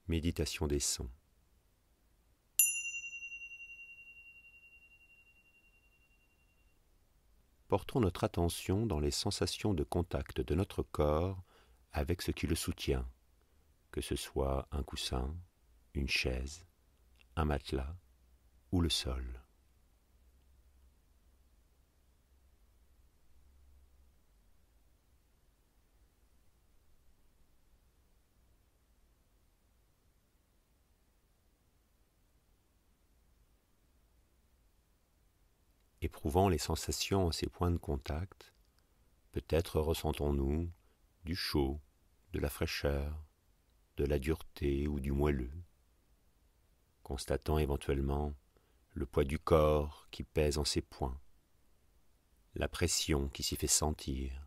Méditation des sons. Portons notre attention dans les sensations de contact de notre corps avec ce qui le soutient, que ce soit un coussin, une chaise, un matelas ou le sol. Éprouvant les sensations à ces points de contact, peut-être ressentons-nous du chaud, de la fraîcheur, de la dureté ou du moelleux, constatant éventuellement le poids du corps qui pèse en ces points, la pression qui s'y fait sentir.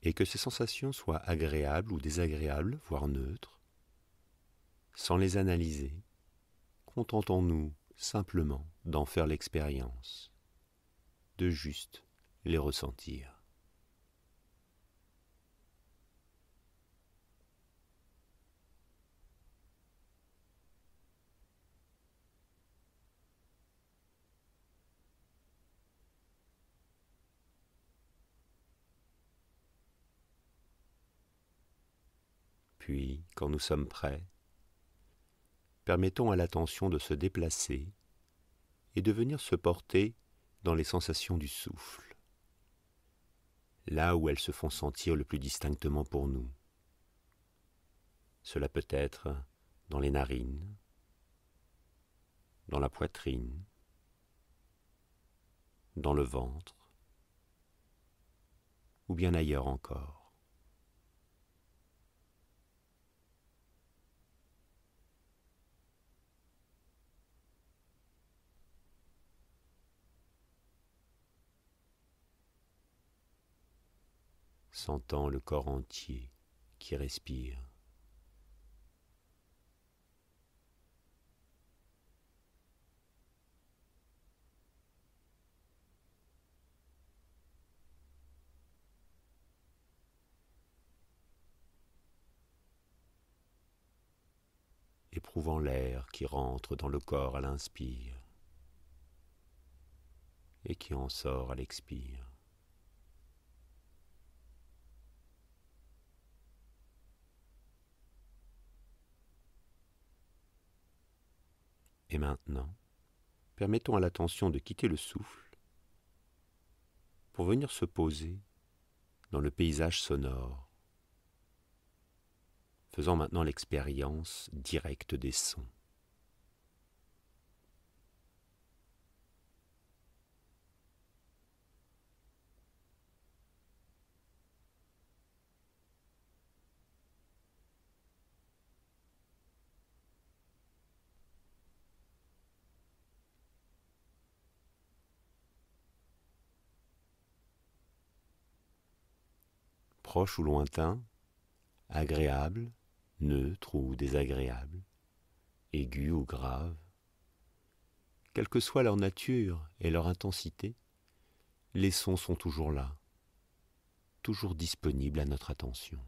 Et que ces sensations soient agréables ou désagréables, voire neutres, sans les analyser, contentons-nous simplement d'en faire l'expérience, de juste les ressentir. Puis, quand nous sommes prêts, permettons à l'attention de se déplacer et de venir se porter dans les sensations du souffle, là où elles se font sentir le plus distinctement pour nous. Cela peut être dans les narines, dans la poitrine, dans le ventre, ou bien ailleurs encore. Sentant le corps entier qui respire. Éprouvant l'air qui rentre dans le corps à l'inspire et qui en sort à l'expire. Et maintenant, permettons à l'attention de quitter le souffle pour venir se poser dans le paysage sonore, faisant maintenant l'expérience directe des sons. Proche ou lointain, agréable, neutre ou désagréable, aigu ou grave, quelle que soit leur nature et leur intensité, les sons sont toujours là, toujours disponibles à notre attention.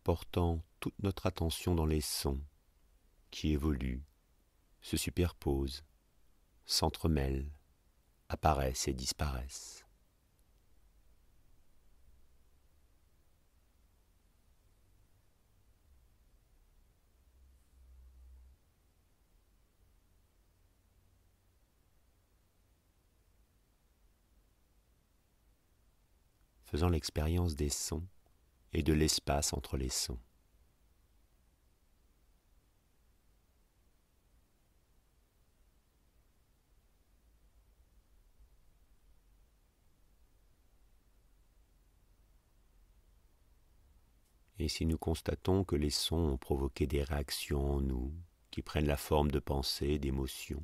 Portant toute notre attention dans les sons qui évoluent, se superposent, s'entremêlent, apparaissent et disparaissent. Faisant l'expérience des sons et de l'espace entre les sons. Et si nous constatons que les sons ont provoqué des réactions en nous, qui prennent la forme de pensées, d'émotions,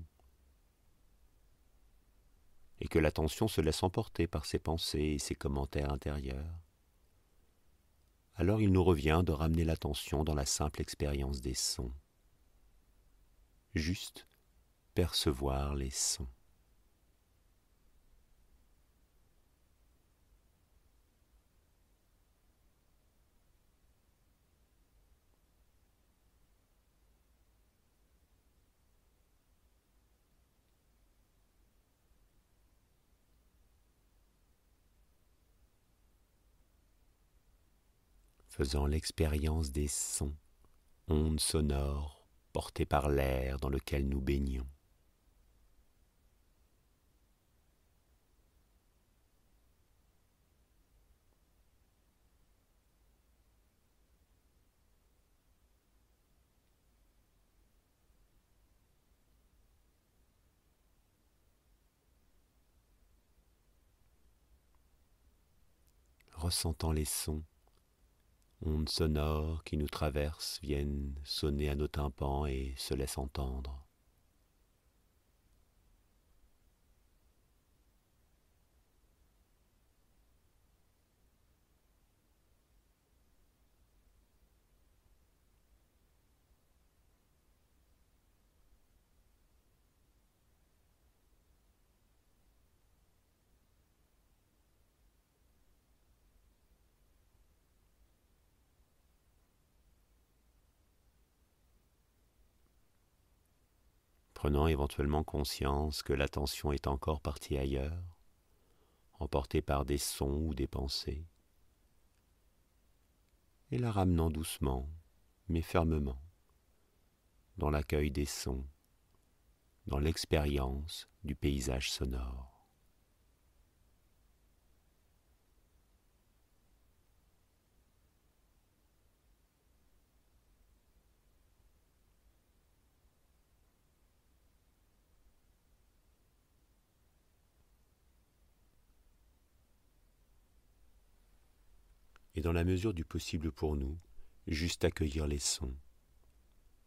et que l'attention se laisse emporter par ses pensées et ses commentaires intérieurs, alors il nous revient de ramener l'attention dans la simple expérience des sons, juste percevoir les sons. Faisant l'expérience des sons, ondes sonores portées par l'air dans lequel nous baignons. Ressentant les sons, ondes sonores qui nous traversent viennent sonner à nos tympans et se laissent entendre. Prenant éventuellement conscience que l'attention est encore partie ailleurs, emportée par des sons ou des pensées, et la ramenant doucement, mais fermement, dans l'accueil des sons, dans l'expérience du paysage sonore. Et dans la mesure du possible pour nous, juste accueillir les sons,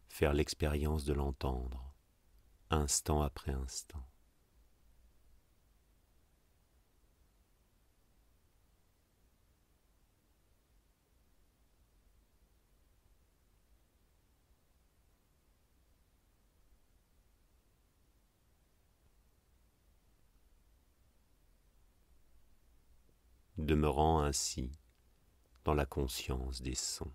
faire l'expérience de l'entendre, instant après instant. Demeurant ainsi dans la conscience des sons.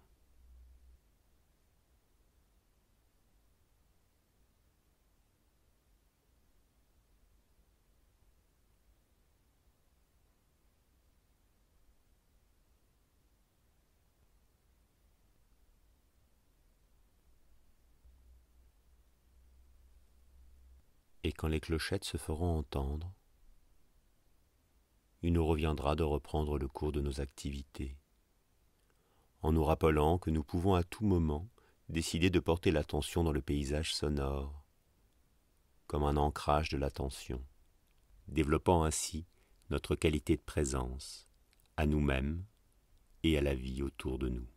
Et quand les clochettes se feront entendre, il nous reviendra de reprendre le cours de nos activités, en nous rappelant que nous pouvons à tout moment décider de porter l'attention dans le paysage sonore, comme un ancrage de l'attention, développant ainsi notre qualité de présence à nous-mêmes et à la vie autour de nous.